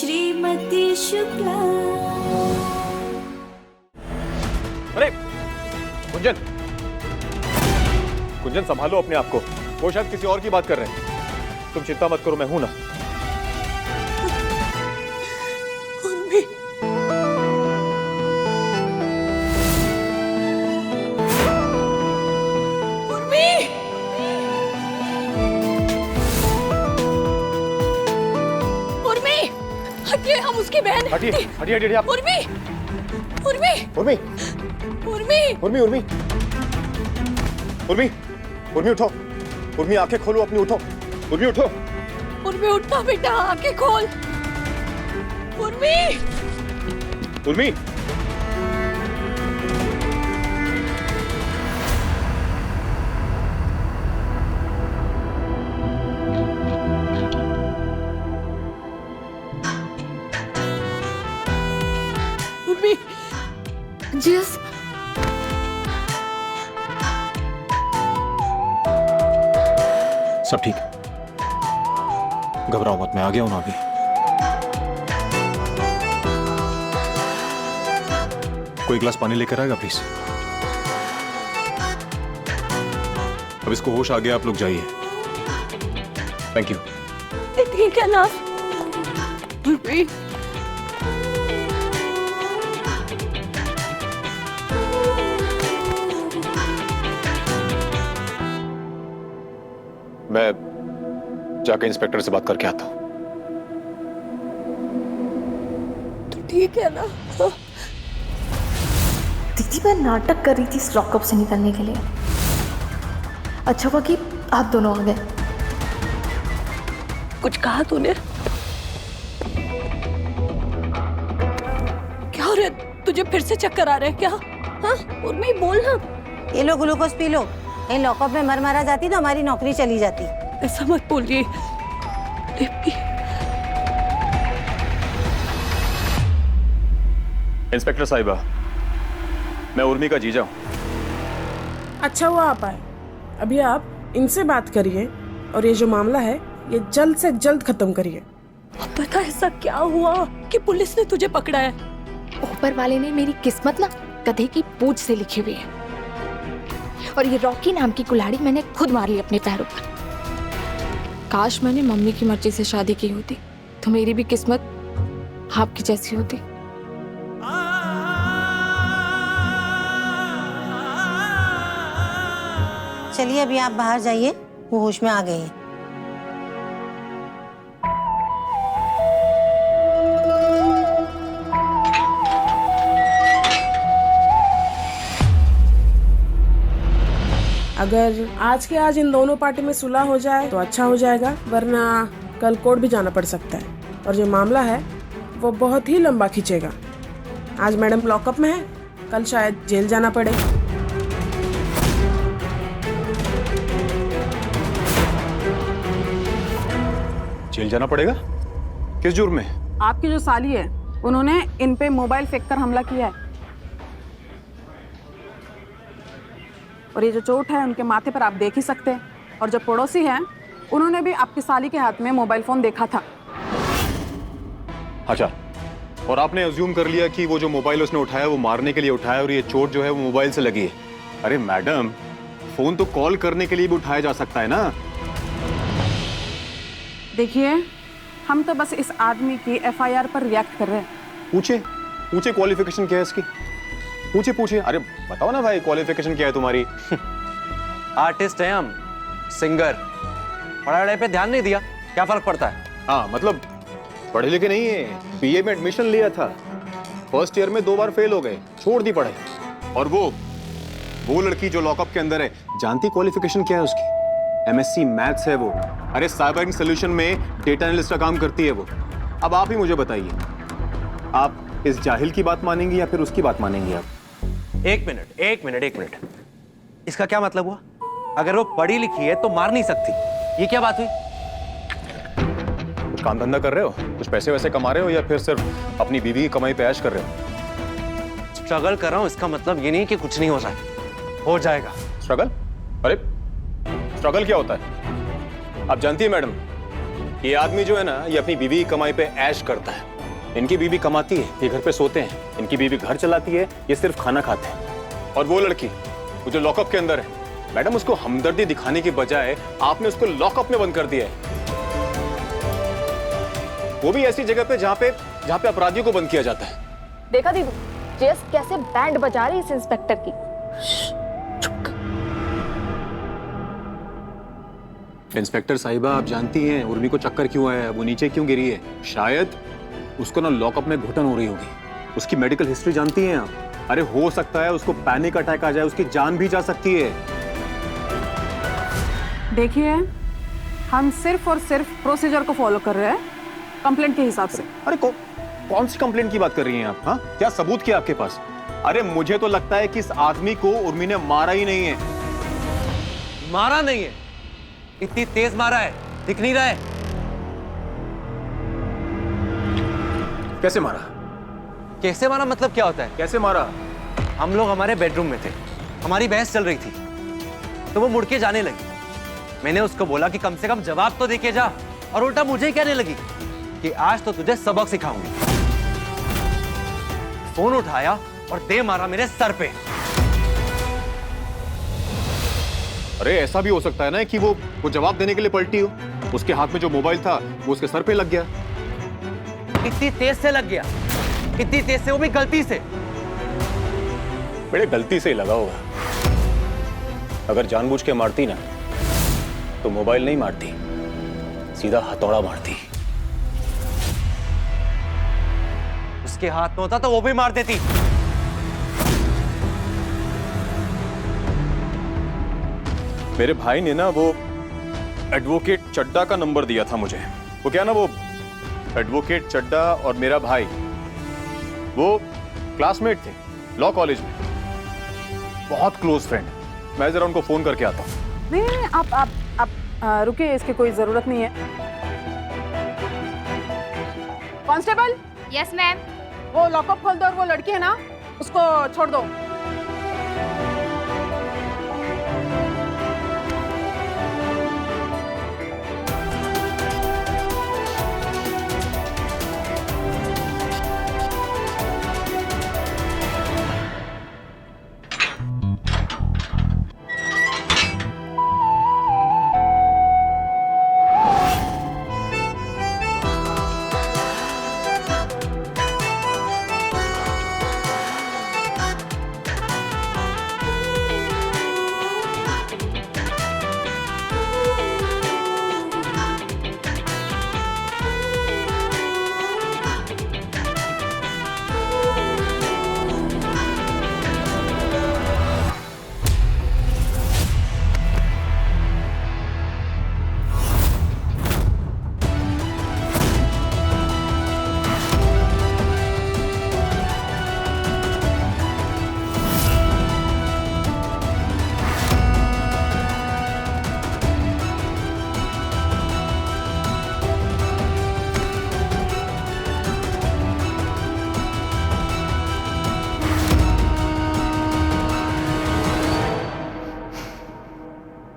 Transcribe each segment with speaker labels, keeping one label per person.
Speaker 1: श्रीमती शुक्ला।
Speaker 2: अरे कुंजन, कुंजन संभालो अपने आप को, वो शायद किसी और की बात कर रहे हैं। तुम चिंता मत करो, मैं हूं ना।
Speaker 3: हम उसकी बहन।
Speaker 2: हटिए हटिए हटिए आप।
Speaker 3: उर्मी, उर्मी,
Speaker 2: उर्मी,
Speaker 3: उर्मी,
Speaker 2: उर्मी, उर्मी, उर्मी, उर्मी उठो। उर्मी आंखें खोलो अपनी, उठो। उर्मी उठो।
Speaker 3: उर्मी उठो बेटा, आंखें खोल। उर्मी,
Speaker 2: उर्मी,
Speaker 3: उर्मी।
Speaker 1: जिस
Speaker 2: सब ठीक, घबराओ मत, मैं आ गया हूं ना अभी। कोई गिलास पानी लेकर आएगा प्लीज? अब इसको होश आ गया, आप लोग जाइए। Thank you.
Speaker 3: ठीक है ना? उर्मी,
Speaker 2: मैं जाके इंस्पेक्टर से बात करके आता हूं।
Speaker 3: तो ठीक है ना?
Speaker 1: दीदी मैं नाटक कर रही थी इस लॉकअप से निकलने के लिए। अच्छा हुआ कि आप दोनों आ गए।
Speaker 3: कुछ कहा तूने? क्या हो रहा है? तुझे फिर से चक्कर आ रहे हैं क्या? हाँ उर्मी बोल ना।
Speaker 4: ये लो ग्लूकोज पी लो, कहीं लॉकअप में मर मारा जाती तो हमारी नौकरी चली जाती।
Speaker 3: ऐसा मत बोलिए।
Speaker 2: इंस्पेक्टर साहिबा, मैं उर्मी का जीजा हूं।
Speaker 5: अच्छा हुआ आप आए। अभी आप इनसे बात करिए और ये जो मामला है ये जल्द से जल्द खत्म करिए।
Speaker 3: पता ऐसा क्या हुआ कि पुलिस ने तुझे पकड़ा है?
Speaker 1: ऊपर वाले ने मेरी किस्मत ना गधे की पूंछ से लिखी हुई है, और ये रॉकी नाम की कुल्हाड़ी मैंने खुद मार ली अपने पैरों पर। काश मैंने मम्मी की मर्जी से शादी की होती तो मेरी भी किस्मत आपकी जैसी होती।
Speaker 4: चलिए अभी आप बाहर जाइए, वो होश में आ गए हैं।
Speaker 5: अगर आज के आज इन दोनों पार्टी में सुलह हो जाए तो अच्छा हो जाएगा, वरना कल कोर्ट भी जाना पड़ सकता है और जो मामला है वो बहुत ही लंबा खींचेगा। आज मैडम लॉकअप में है, कल शायद जेल जाना पड़े।
Speaker 2: जेल जाना पड़ेगा? किस जुर्म में?
Speaker 6: आपकी जो साली है उन्होंने इन पे मोबाइल फेंक कर हमला किया है, और ये जो चोट है उनके माथे पर आप देख ही सकते हैं। और जो पड़ोसी हैं उन्होंने भी आपकी साली के हाथ में मोबाइल फोन देखा था।
Speaker 2: अच्छा, और आपने अज्यूम कर लिया कि वो जो मोबाइल उसने उठाया वो मारने के लिए उठाया और ये चोट जो है वो मोबाइल से लगी है। अरे मैडम, फोन तो कॉल करने के लिए भी उठाया जा सकता है ना।
Speaker 6: देखिए, हम तो बस इस आदमी की एफआईआर पर रिएक्ट कर रहे हैं।
Speaker 2: पूछे पूछे क्वालिफिकेशन क्या है इसकी, पूछे पूछे। अरे बताओ ना भाई, क्वालिफिकेशन क्या है तुम्हारी?
Speaker 7: आर्टिस्ट हैं हम, सिंगर। पढ़ाई वढ़ाई पे ध्यान नहीं दिया, क्या फर्क पड़ता है?
Speaker 2: हाँ मतलब पढ़े लिखे नहीं है, बीए में एडमिशन लिया था, फर्स्ट ईयर में 2 बार फेल हो गए, छोड़ दी पढ़ाई। और वो लड़की जो लॉकअप के अंदर है, जानती क्वालिफिकेशन क्या है उसकी? एमएससी मैथ्स है वो। अरे साइबर सोल्यूशन में डेटा एनालिस्ट का काम करती है वो। अब आप ही मुझे बताइए, आप इस जाहिल की बात मानेंगे या फिर उसकी बात मानेंगे आप?
Speaker 7: एक मिनट, इसका क्या मतलब हुआ? अगर वो पढ़ी लिखी है तो मार नहीं सकती, ये क्या बात हुई?
Speaker 2: कुछ काम धंधा कर रहे हो, कुछ पैसे वैसे कमा रहे हो, या फिर सिर्फ अपनी बीवी की कमाई पे ऐश कर रहे हो?
Speaker 7: स्ट्रगल कर रहा हूं, इसका मतलब ये नहीं कि कुछ नहीं हो रहा है, हो जाएगा।
Speaker 2: स्ट्रगल? अरे स्ट्रगल क्या होता है? आप जानती है मैडम, ये आदमी जो है ना, ये अपनी बीवी की कमाई पे ऐश करता है। इनकी बीवी कमाती है, ये घर पे सोते हैं। इनकी बीवी घर चलाती है, ये सिर्फ खाना खाते हैं। और वो लड़की वो जो लॉकअप के अंदर है, मैडम उसको हमदर्दी दिखाने की बजाय आपने उसको लॉकअप में बंद कर दिया है। वो भी ऐसी जगह पे जहाँ पे अपराधियों को बंद किया जाता है।
Speaker 1: देखा दीदू, जेस कैसे बैंड बजा रही इस इंस्पेक्टर की।
Speaker 2: इंस्पेक्टर साहिबा, आप जानती हैं उर्मी को चक्कर क्यों आया है, वो नीचे क्यों गिरी है? शायद उसको ना लॉकअप में घुटन हो रही होगी। उसकी मेडिकल हिस्ट्री जानती हैं आप? अरे हो सकता है उसको पैनिक अटैक आ जाए, उसकी जान भी जा सकती है।
Speaker 6: देखिए, हम सिर्फ और सिर्फ प्रोसीजर को फॉलो कर रहे हैं, कंप्लेंट के हिसाब से।
Speaker 2: अरे कौन सी कंप्लेंट की बात कर रही हैं आप? हाँ, क्या सबूत क्या आपके पास? अरे मुझे तो लगता है कि इस आदमी को उर्मी ने मारा ही नहीं है।
Speaker 7: मारा नहीं है? इतनी तेज मारा है, दिख नहीं रहा है?
Speaker 2: कैसे मारा?
Speaker 7: कैसे मारा मतलब क्या होता है?
Speaker 2: कैसे मारा?
Speaker 7: हम लोग हमारे बेडरूम में थे, हमारी बहस चल रही थी, तो वो मुड़ के जाने लगी। मैंने उसको बोला कि कम से कम जवाब तो दे के जा, और उल्टा मुझे ही कहने लगी कि आज तो तुझे सबक सिखाऊंगी। फोन उठाया और दे मारा मेरे सर पे।
Speaker 2: अरे ऐसा भी हो सकता है ना कि वो जवाब देने के लिए पलटी हो, उसके हाथ में जो मोबाइल था वो उसके सर पे लग गया।
Speaker 7: इतनी तेज से लग गया, इतनी तेज से, वो भी गलती से।
Speaker 2: बड़े गलती से ही लगा होगा। अगर जानबूझ के मारती ना तो मोबाइल नहीं मारती, सीधा हथौड़ा मारती।
Speaker 7: उसके हाथ में होता तो वो भी मार देती।
Speaker 2: मेरे भाई ने ना वो एडवोकेट चड्डा का नंबर दिया था मुझे। वो क्या ना, वो एडवोकेट चड्डा और मेरा भाई वो क्लासमेट थे लॉ कॉलेज में, बहुत क्लोज फ्रेंड। मैं जरा उनको फोन करके आता हूँ।
Speaker 6: नहीं, आप रुकिए, इसकी कोई जरूरत नहीं है। Constable,
Speaker 1: yes ma'am.
Speaker 6: वो लॉकअप खोल दो, और वो लड़की है ना, उसको छोड़ दो।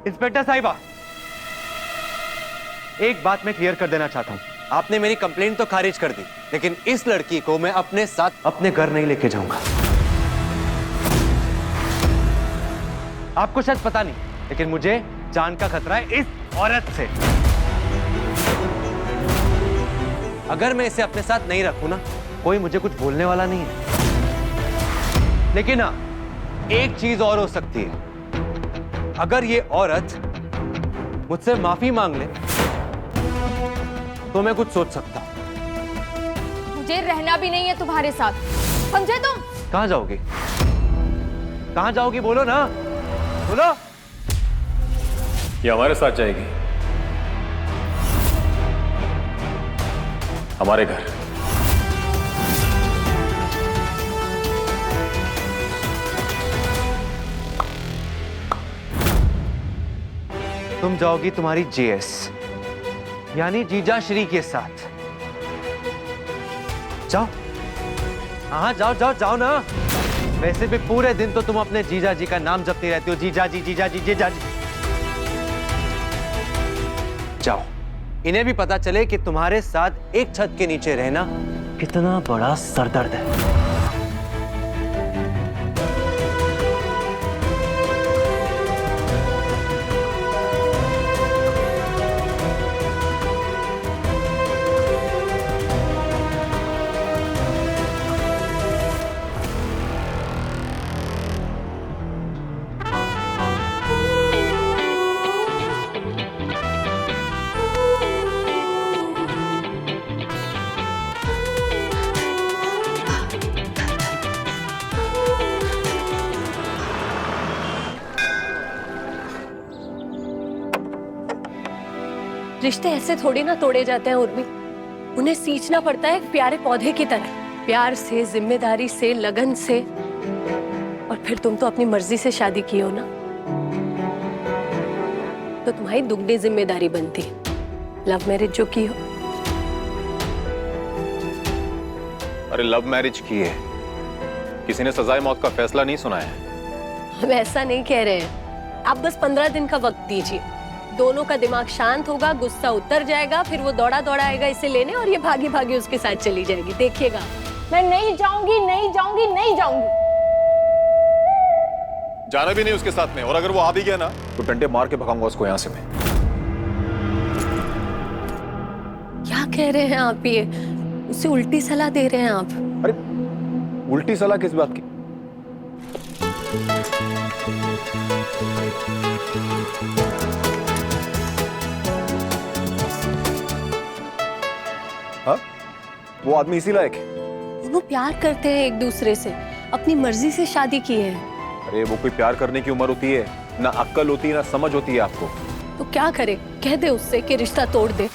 Speaker 7: इंस्पेक्टर साहिबा, एक बात मैं क्लियर कर देना चाहता हूं। आपने मेरी कंप्लेंट तो खारिज कर दी, लेकिन इस लड़की को मैं अपने साथ अपने घर नहीं लेके जाऊंगा। आपको शायद पता नहीं, लेकिन मुझे जान का खतरा है इस औरत से। अगर मैं इसे अपने साथ नहीं रखूं ना, कोई मुझे कुछ बोलने वाला नहीं है। लेकिन हाँ, एक चीज और हो सकती है। अगर ये औरत मुझसे माफी मांग ले तो मैं कुछ सोच सकता हूं।
Speaker 1: मुझे रहना भी नहीं है तुम्हारे साथ, समझे तुम?
Speaker 7: कहां जाओगी? कहां जाओगी? बोलो ना, बोलो।
Speaker 2: ये हमारे साथ जाएगी, हमारे घर।
Speaker 7: तुम जाओगी तुम्हारी जेएस यानी जीजा श्री के साथ। जाओ, हाँ जाओ जाओ जाओ ना। वैसे भी पूरे दिन तो तुम अपने जीजा जी का नाम जपती रहती हो, जीजा जी जीजा जी जीजा जी। जाओ, इन्हें भी पता चले कि तुम्हारे साथ एक छत के नीचे रहना कितना बड़ा सरदर्द है।
Speaker 3: रिश्ते ऐसे थोड़ी ना तोड़े जाते हैं उर्मी, उन्हें सींचना पड़ता है एक प्यारे पौधे की तरह, प्यार से, जिम्मेदारी से, लगन से। और फिर तुम तो अपनी मर्जी से शादी की हो ना, तो तुम्हारी दुगनी जिम्मेदारी बनती है लव मैरिज जो की हो।
Speaker 2: अरे लव मैरिज की है, किसी ने सजाए मौत का फैसला नहीं सुनाया है।
Speaker 3: हम ऐसा नहीं कह रहे हैं, आप बस 15 दिन का वक्त दीजिए, दोनों का दिमाग शांत होगा, गुस्सा उतर जाएगा, फिर वो दौड़ा दौड़ा आएगा इसे लेने और ये भागी भागी उसके साथ चली जाएगी, देखिएगा।
Speaker 1: मैं नहीं जाऊंगी, नहीं जाऊंगी, नहीं जाऊंगी।
Speaker 2: जाना भी नहीं उसके साथ में, और अगर वो आ भी गया ना तो डंडे मार के भगाऊंगा उसको यहाँ से मैं।
Speaker 3: क्या कह रहे हैं आप, ये उसे उल्टी सलाह दे रहे हैं आप।
Speaker 2: अरे उल्टी सलाह किस बात की? हाँ? वो आदमी इसी लायक है?
Speaker 3: दोनों प्यार करते हैं एक दूसरे से, अपनी मर्जी से शादी की है।
Speaker 2: अरे वो कोई प्यार करने की उम्र होती है? ना अक्ल होती है, ना समझ होती है आपको।
Speaker 3: तो क्या करे, कह दे उससे कि रिश्ता तोड़ दे।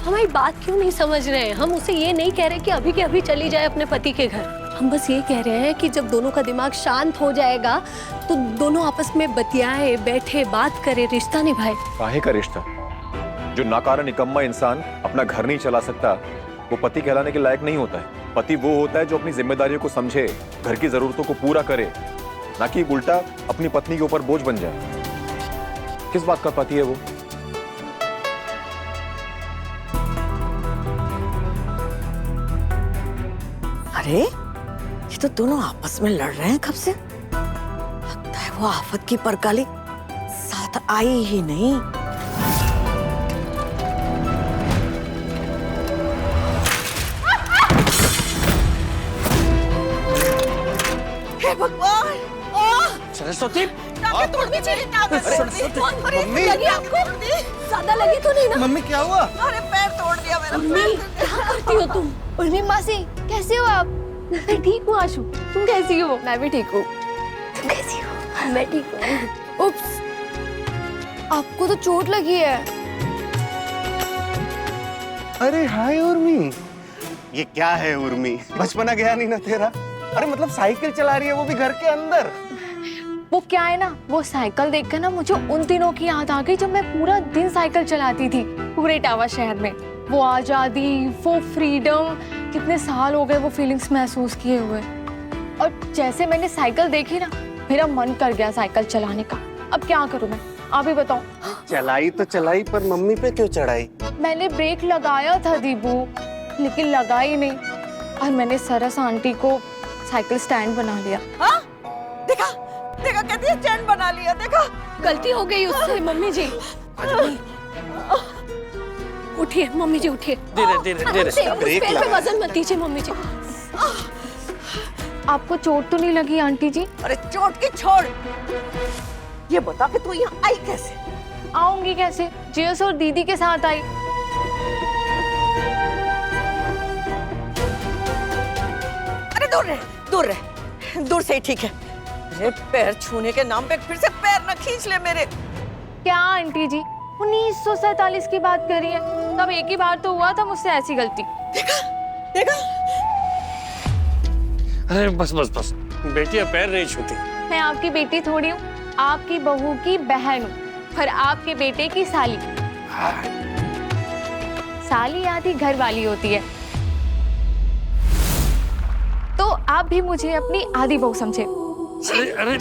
Speaker 3: हमारी बात क्यों नहीं समझ रहे हैं? हम उसे ये नहीं कह रहे कि अभी के अभी चली जाए अपने पति के घर, हम बस ये कह रहे हैं कि जब दोनों का दिमाग शांत हो जाएगा तो दोनों आपस में बतियाए, बैठे, बात करे, रिश्ता निभाए।
Speaker 2: काहे का रिश्ता? जो नाकारा निकम्मा इंसान अपना घर नहीं चला सकता, वो पति कहलाने के लायक नहीं होता है। पति वो होता है जो अपनी जिम्मेदारियों को समझे, घर की जरूरतों को पूरा करे, ना कि उल्टा अपनी पत्नी के ऊपर बोझ बन जाए। किस बात का पति है वो?
Speaker 8: अरे ये तो दोनों आपस में लड़ रहे हैं कब से। लगता है वो आफत की परकाली साथ आई ही नहीं। हे भगवान!
Speaker 7: सरस्वती,
Speaker 8: तोड़नी चाहिए।
Speaker 7: मम्मी,
Speaker 3: लगी आपको? ज्यादा लगी तो नहीं ना?
Speaker 7: मम्मी क्या हुआ?
Speaker 8: अरे पैर तोड़ दिया मेरा।
Speaker 3: मम्मी क्या करती हो तुम?
Speaker 1: उर्मी मासी कैसे हो आप? मैं ठीक हूँ आशु, तुम कैसी हो? मैं भी ठीक हूँ। तुम कैसी हो?
Speaker 3: मैं ठीक हूँ।
Speaker 1: उप्स, आपको तो चोट लगी है।
Speaker 9: अरे हाय उर्मी, ये क्या है उर्मी? बचपना गया नहीं ना तेरा? अरे मतलब साइकिल चला रही है, वो भी घर के अंदर।
Speaker 1: वो क्या है ना, वो साइकिल देखकर ना मुझे उन दिनों की याद आ गई जब मैं पूरा दिन साइकिल चलाती थी पूरे इटावा शहर में। वो आजादी, वो फ्रीडम, कितने साल हो गए वो फीलिंग्स महसूस किए हुए। और जैसे मैंने साइकिल देखी ना, मेरा मन कर गया साइकिल चलाने का। अब क्या करूं मैं, आप ही बताओ।
Speaker 9: चलाई तो चलाई, पर मम्मी पे क्यों चढ़ाई?
Speaker 1: मैंने ब्रेक लगाया था दीबू, लेकिन लगा ही नहीं, और मैंने सरस आंटी को साइकिल स्टैंड बना लिया।
Speaker 8: हाँ? देखा देखा, कहती है स्टैंड बना लिया। देखा,
Speaker 3: गलती हो गई उससे। मम्मी जी उठिए, मम्मी जी उठिए।
Speaker 9: धीरे धीरे धीरे,
Speaker 3: उस पैर पे वजन मत दीजिए मम्मी जी।
Speaker 1: आपको चोट तो नहीं लगी आंटी जी?
Speaker 8: अरे चोट की छोड़, ये बता कि तू यहाँ आई कैसे?
Speaker 1: आऊंगी कैसे, जेस और दीदी के साथ आई।
Speaker 8: अरे दूर रहे, दूर रहे, दूर से ही ठीक है। अरे पैर छूने के नाम पे फिर से पैर न खींच ले मेरे।
Speaker 1: क्या आंटी जी, 1947 की बात कर रही है? तब एक ही बार तो हुआ था मुझसे ऐसी गलती।
Speaker 8: देखा देखा।
Speaker 9: अरे बस बस बस, बेटियां पैर नहीं छूती।
Speaker 1: मैं आपकी बेटी थोड़ी हूँ, आपकी बहू की बहन हूँ, पर आपके बेटे की साली। साली आधी घर वाली होती है, तो आप भी मुझे अपनी आधी बहू समझे।
Speaker 9: अरे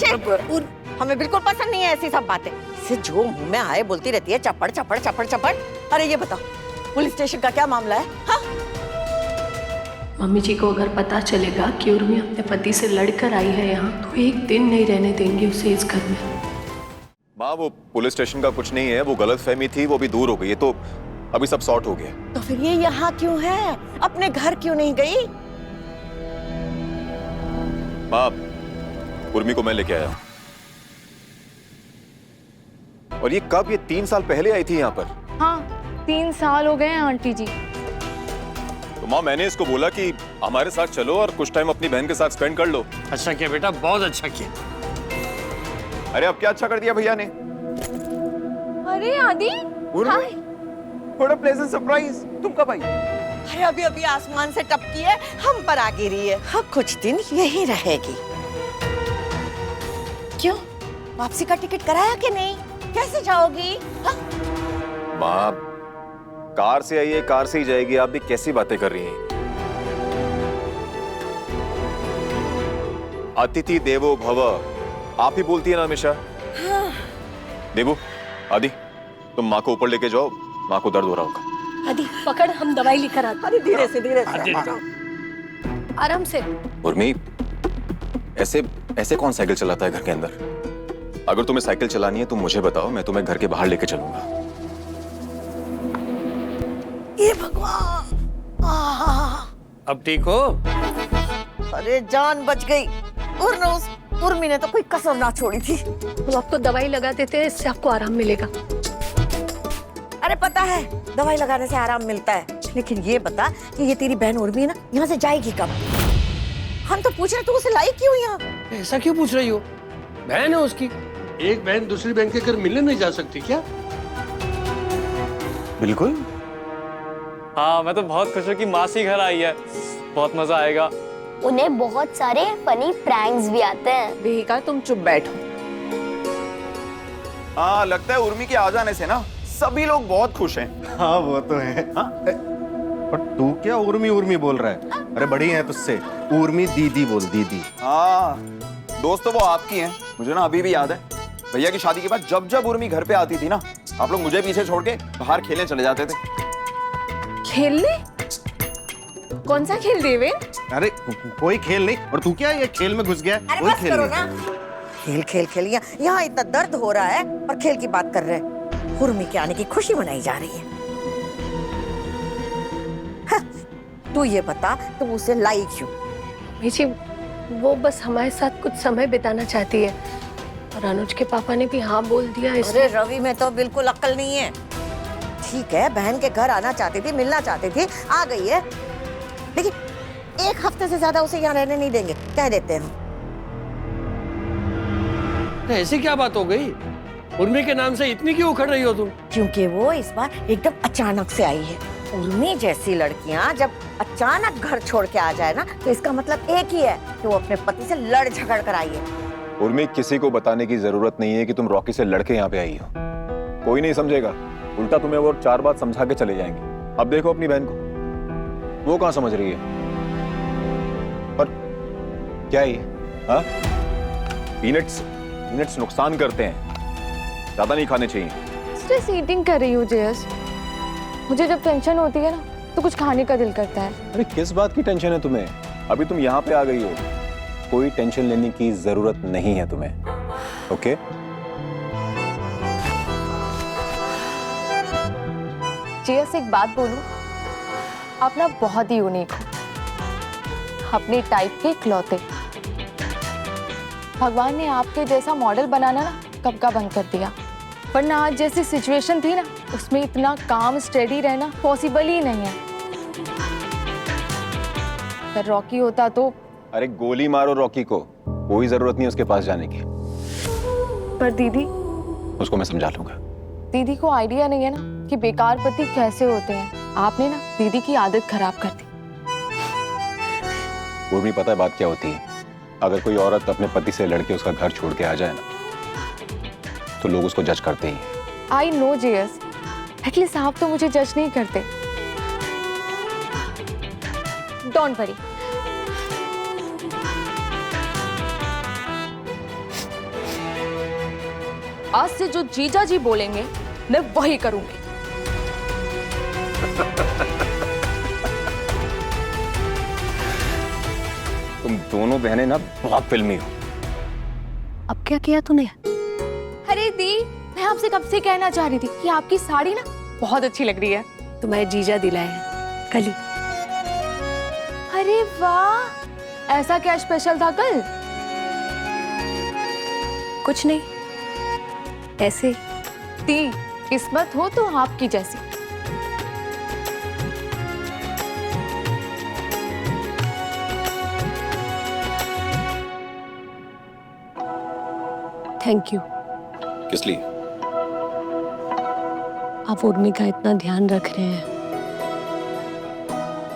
Speaker 8: हमें बिल्कुल पसंद नहीं है ऐसी सब बातें। इसे जो मुंह में आए बोलती रहती है, चपड़ चपड़ चपड़ चपड़। अरे ये बताओ, पुलिस स्टेशन का क्या मामला है? हाँ?
Speaker 3: मम्मी जी को अगर पता चलेगा कि उर्मी अपने पति से लड़कर आई है यहाँ, तो एक दिन नहीं रहने देंगे उसे इस घर में।
Speaker 2: माँ, वो पुलिस स्टेशन का कुछ नहीं है, वो गलतफहमी थी, वो भी दूर हो गई है, तो अभी सब सॉर्ट हो गया।
Speaker 8: तो फिर ये यहाँ क्यों है? अपने घर क्यों नहीं गई?
Speaker 2: माँ, उर्मी को मैं लेके आया। और ये कब? ये 3 साल पहले आई थी यहाँ पर।
Speaker 1: हाँ, 3 साल हो गए हैं आंटी जी।
Speaker 2: तो माँ, मैंने इसको बोला कि हमारे साथ चलो और कुछ टाइम अपनी बहन के साथ स्पेंड कर लो।
Speaker 10: अच्छा किया बेटा, बहुत अच्छा किया।
Speaker 2: अरे अब क्या अच्छा कर दिया भैया ने?
Speaker 1: अरे आदि,
Speaker 9: थोड़ा प्लेजेंट सरप्राइज। तुम कब आई?
Speaker 8: अरे अभी अभी आसमान से टपकी है, हम पर आ गिरी है। हाँ, कुछ दिन यही रहेगी। क्यों, वापसी का टिकट कराया कि नहीं? कैसे जाओगी? हाँ?
Speaker 2: माँ, कार से आई है, कार से ही जाएगी। आप भी कैसी बातें कर रही हैं? अतिथि देवो भव, आप ही बोलती है ना हमेशा।
Speaker 8: हाँ।
Speaker 2: देवो, आदि, तुम माँ को ऊपर लेके जाओ, माँ को दर्द हो रहा होगा।
Speaker 3: आदि पकड़, हम दवाई लेकर आते।
Speaker 8: अरे धीरे से
Speaker 3: आराम से।
Speaker 2: उर्मी, ऐसे ऐसे कौन साइकिल चलाता है घर के अंदर? अगर तुम्हें साइकिल चलानी है तो मुझे बताओ, मैं तुम्हें घर के बाहर लेके चलूंगा।
Speaker 8: ये भगवान,
Speaker 10: अब ठीक हो?
Speaker 8: अरे जान बच गई। उर्मी ने तो कोई कसर ना छोड़ी थी।
Speaker 3: हम आपको दवाई लगा देते हैं, इससे आपको आराम मिलेगा।
Speaker 8: अरे पता है, दवाई लगाने से आराम मिलता है, लेकिन ये बता कि ये तेरी बहन उर्मी ना यहाँ से जाएगी कब? हम तो पूछ रहे तू उसे लाई क्यों यहाँ?
Speaker 10: ऐसा क्यों पूछ रही हो? बहन है उसकी। एक बहन दूसरी बहन के घर मिलने नहीं जा सकती क्या?
Speaker 9: बिल्कुल।
Speaker 11: हाँ, मैं तो बहुत खुश हूँ कि मासी घर आई है। बहुत मजा आएगा।
Speaker 12: उन्हें बहुत सारे फनी प्रैंक्स भी आते हैं।
Speaker 6: वेहिका, तुम चुप बैठो।
Speaker 9: हाँ, लगता है उर्मी के आ जाने से ना सभी लोग बहुत खुश हैं। हाँ, वो तो है। हाँ? पर तू क्या उर्मी उर्मी बोल रहा है? अरे बड़ी है तुझसे। उर्मी दीदी बोल, दीदी। हाँ, दोस्त तो वो आपकी हैं। मुझे ना अभी भी याद है, भैया की शादी के बाद जब जब उर्मी घर पे आती थी ना, आप लोग मुझे पीछे छोड़ के बाहर खेलने चले जाते थे।
Speaker 1: खेलने? कौन सा खेल देवे?
Speaker 9: अरे कोई खेल नहीं। और तू क्या ये खेल में घुस गया?
Speaker 8: अरे
Speaker 9: कोई
Speaker 8: बस
Speaker 9: खेल
Speaker 8: करो
Speaker 9: नहीं।
Speaker 8: ना। खेल यहाँ इतना दर्द हो रहा है और खेल की बात कर रहे हैं। उर्मी के आने की खुशी मनाई जा रही है। हाँ, तू ये बता, तू उसे लाई क्यों?
Speaker 3: जी, वो बस हमारे साथ कुछ समय बिताना चाहती है, और अनुज के पापा ने भी हाँ बोल दिया।
Speaker 8: अरे रवि में तो बिल्कुल अक्ल नहीं है। ठीक है, बहन के घर आना चाहती थी, मिलना चाहती थी, आ गई है, लेकिन 1 हफ्ते से ज्यादा उसे यहाँ रहने नहीं देंगे, कह देते हैं।
Speaker 10: तो ऐसी क्या बात हो गई? उर्मी के नाम से इतनी क्यों उखड़ रही हो तुम?
Speaker 8: क्योंकि वो इस बार एकदम अचानक से आई है। उर्मी जैसी लड़कियां जब अचानक घर छोड़ के आ जाए ना, तो इसका मतलब एक ही है कि वो अपने पति से लड़ झगड़ कर आई है।
Speaker 2: उर्मी, किसी को बताने की जरूरत नहीं है कि तुम रॉकी से लड़के यहाँ पे आई हो। कोई नहीं समझेगा, उल्टा तुम्हें वो 4 बात समझा के चले जाएंगे। अब देखो अपनी बहन को, वो कहाँ समझ रही है। पर क्या है ये? हाँ? पीनट्स नुकसान करते हैं, ज्यादा नहीं खाने चाहिए।
Speaker 1: स्ट्रेस ईटिंग कर रही हूँ जेस। मुझे जब टेंशन होती है ना, तो कुछ खाने का दिल करता है।
Speaker 2: अरे किस बात की टेंशन है तुम्हें? अभी तुम यहाँ पे आ गई हो, कोई टेंशन लेने की जरूरत नहीं है तुम्हें। ओके?
Speaker 1: जेस, एक बात बोलूं, आप ना बहुत ही यूनिक हो, अपने टाइप के इकलौते। भगवान ने आपके जैसा मॉडल बनाना ना कब का बंद कर दिया, वरना आज जैसी सिचुएशन थी ना, उसमें इतना काम स्टेडी रहना पॉसिबल ही नहीं है। अगर रॉकी होता तो।
Speaker 2: अरे गोली मारो रॉकी को, कोई जरूरत नहीं उसके पास जाने की।
Speaker 1: पर दीदी,
Speaker 2: उसको मैं समझा लूंगा।
Speaker 1: दीदी को आइडिया नहीं है ना कि बेकार पति कैसे होते हैं। आपने ना दीदी की आदत खराब कर दी।
Speaker 2: उर्मी, पता है बात क्या होती है? अगर कोई औरत अपने पति से लड़के उसका घर छोड़ के आ जाए ना, तो लोग उसको जज करते ही।
Speaker 1: आई नो जेएस, एटलीस्ट आप तो मुझे जज नहीं करते। Don't worry. आज से जो जीजा जी बोलेंगे मैं वही करूंगी।
Speaker 2: तुम दोनों बहनें ना बहुत फिल्मी हो।
Speaker 3: अब क्या किया तूने?
Speaker 1: अरे दी, मैं आपसे कब से कहना चाह रही थी कि आपकी साड़ी ना बहुत अच्छी लग रही है।
Speaker 3: तुम्हारे जीजा दिलाए हैं कल ही।
Speaker 1: अरे वाह, ऐसा क्या स्पेशल था कल?
Speaker 3: कुछ नहीं, ऐसे।
Speaker 1: दी, किस्मत हो तो आपकी जैसी।
Speaker 3: Thank you.
Speaker 2: किस लिए?
Speaker 3: आप उर्मी का इतना ध्यान रख रहे हैं।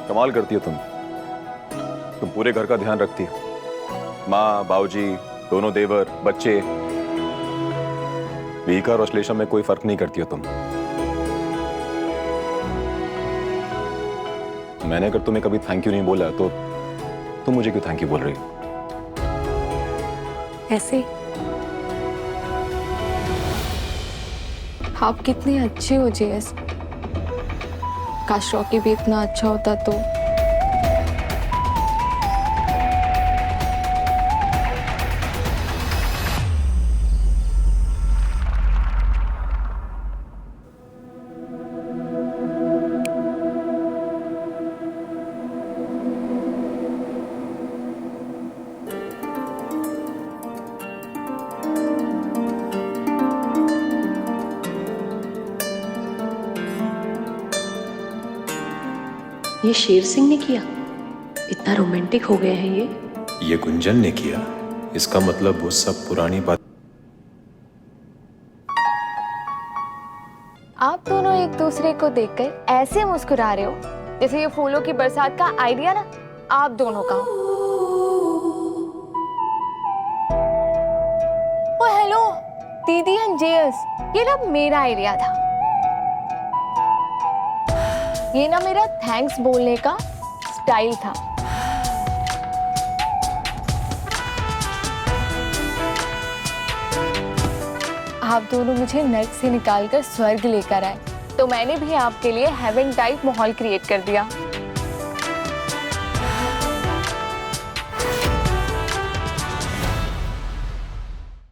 Speaker 2: कमाल करती हो तुम पूरे घर का ध्यान रखती हो। माँ, बाबूजी, दोनों देवर, बच्चे। विहिका और अश्लेषा में कोई फर्क नहीं करती हो तुम। मैंने अगर तुम्हें कभी थैंक यू नहीं बोला तो तुम मुझे क्यों थैंक यू बोल रही हो?
Speaker 3: ऐसे।
Speaker 1: आप कितने अच्छे हो जेएस। काश रॉकी भी इतना अच्छा होता तो।
Speaker 3: ये शेर सिंह ने किया? इतना रोमांटिक हो गए हैं ये
Speaker 13: गुंजन ने किया। इसका मतलब वो सब पुरानी बात।
Speaker 1: आप दोनों एक दूसरे को देखकर ऐसे मुस्कुरा रहे हो जैसे ये फूलों की बरसात का आइडिया ना आप दोनों का हो। ओ हेलो दीदी एंड जेएस, ये ना मेरा आइडिया था। ये ना मेरा थैंक्स बोलने का स्टाइल था। आप दोनों मुझे नर्क से निकालकर स्वर्ग लेकर आए, तो मैंने भी आपके लिए हेवन टाइप माहौल क्रिएट कर दिया।